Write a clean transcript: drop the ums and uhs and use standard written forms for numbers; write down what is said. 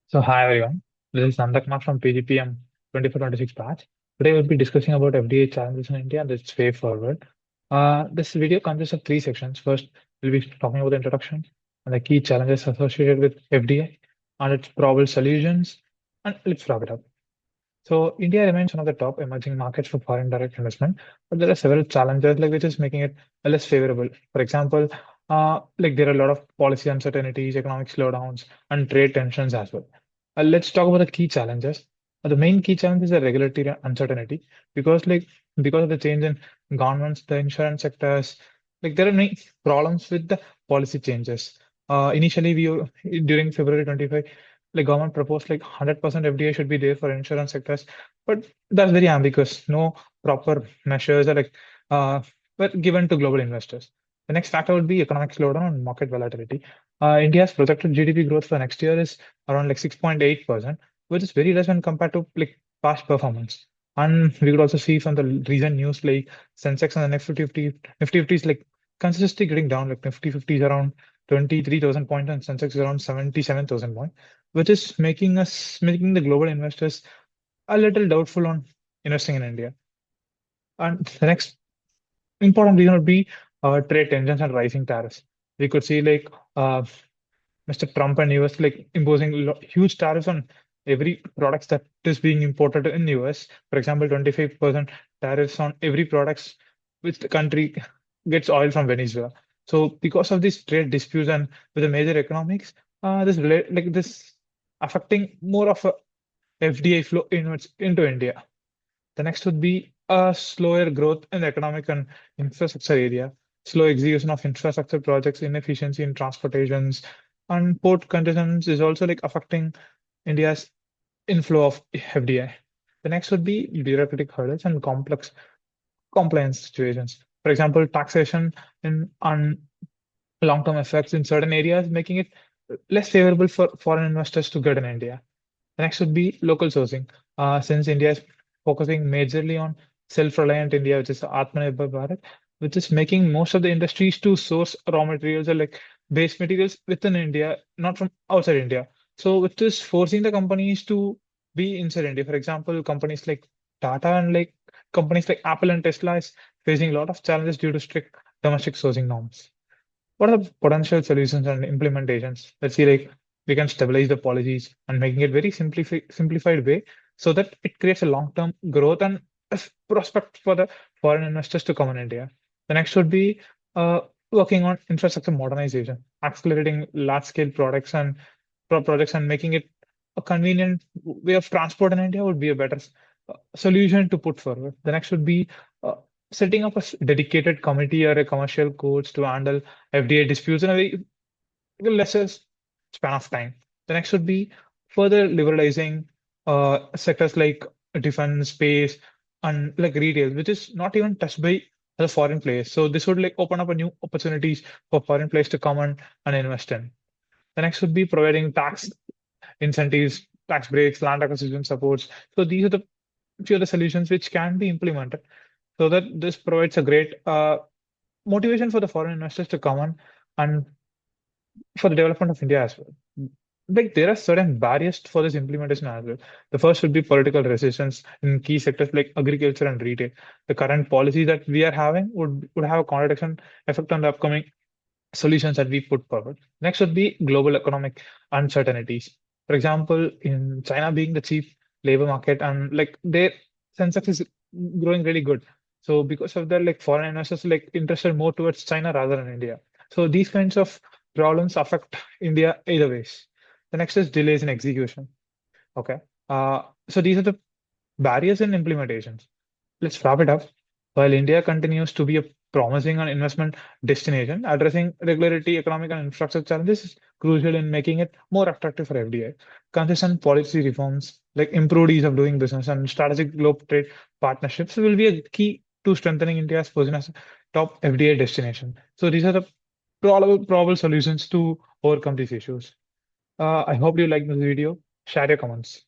So hi everyone, this is Nandakumar from PGPM 2426 batch. Today we'll be discussing about FDA challenges in India and its way forward. This video consists of three sections. First, we'll be talking about the introduction and the key challenges associated with FDA and its probable solutions, and let's wrap it up. So India remains one of the top emerging markets for foreign direct investment, but there are several challenges like which is making it less favorable. For example, like there are a lot of policy uncertainties, economic slowdowns, and trade tensions as well. Let's talk about the key challenges. The main key challenge is the regulatory uncertainty because of the change in governments, the insurance sectors, like there are many problems with the policy changes. Initially, during February 25, the government proposed like 100% FDI should be there for insurance sectors, but that's very ambiguous. No proper measures are uh, were given to global investors. The next factor would be economic slowdown and market volatility. India's projected GDP growth for next year is around like 6.8%, which is very less when compared to like past performance. And we could also see from the recent news like Sensex and the Nifty 50 is like consistently getting down, like Nifty 50 is around 23,000 points and Sensex is around 77,000 points, which is making the global investors a little doubtful on investing in India. And the next important reason would be trade tensions and rising tariffs. We could see like Mr. Trump and US like imposing huge tariffs on every products that is being imported in US. For example, 25% tariffs on every products which the country gets oil from Venezuela. So because of these trade disputes and with the major economics, this affecting more of a FDI flow inwards into India. The next would be a slower growth in the economic and infrastructure area, slow execution of infrastructure projects, inefficiency in transportations, and port congestions is also like affecting India's inflow of FDI. The next would be bureaucratic hurdles and complex compliance situations. For example, taxation in on long-term effects in certain areas, making it less favorable for foreign investors to get in India. The next would be local sourcing. Since India is focusing majorly on self-reliant India, which is Atmanirbhar Bharat, which is making most of the industries to source raw materials or like base materials within India, not from outside India. So which is forcing the companies to be inside India. For example, companies like Tata and like companies like Apple and Tesla is facing a lot of challenges due to strict domestic sourcing norms. What are the potential solutions and implementations? Let's see, like we can stabilize the policies and making it very simplified way so that it creates a long-term growth and a prospect for the foreign investors to come in India. The next would be working on infrastructure modernization, accelerating large-scale products and projects and making it a convenient way of transport in India would be a better solution to put forward. The next would be uh, setting up a dedicated committee or a commercial courts to handle FDA disputes in a very lesser span of time. The next would be further liberalizing sectors like defense, space, and like retail, which is not even touched by the foreign players. So this would like open up a new opportunities for foreign players to come and invest in. The next would be providing tax incentives, tax breaks, land acquisition supports. So these are the few of the solutions which can be implemented so that this provides a great motivation for the foreign investors to come on and for the development of India as well. Like there are certain barriers for this implementation as well. The first would be political resistance in key sectors like agriculture and retail. The current policy that we are having would have a contradiction effect on the upcoming solutions that we put forward. Next would be global economic uncertainties. For example, in China being the chief labor market and like their census is growing really good. So because of that, like foreign investors like interested more towards China rather than India. So these kinds of problems affect India either ways. The next is delays in execution. Okay. So these are the barriers in implementations. Let's wrap it up. While India continues to be a promising and investment destination, addressing regulatory, economic, and infrastructure challenges is crucial in making it more attractive for FDI. Consistent policy reforms, like improved ease of doing business and strategic global trade partnerships, will be a key to strengthening India's position as a top FDI destination. So these are the probable solutions to overcome these issues. I hope you like this video. Share your comments.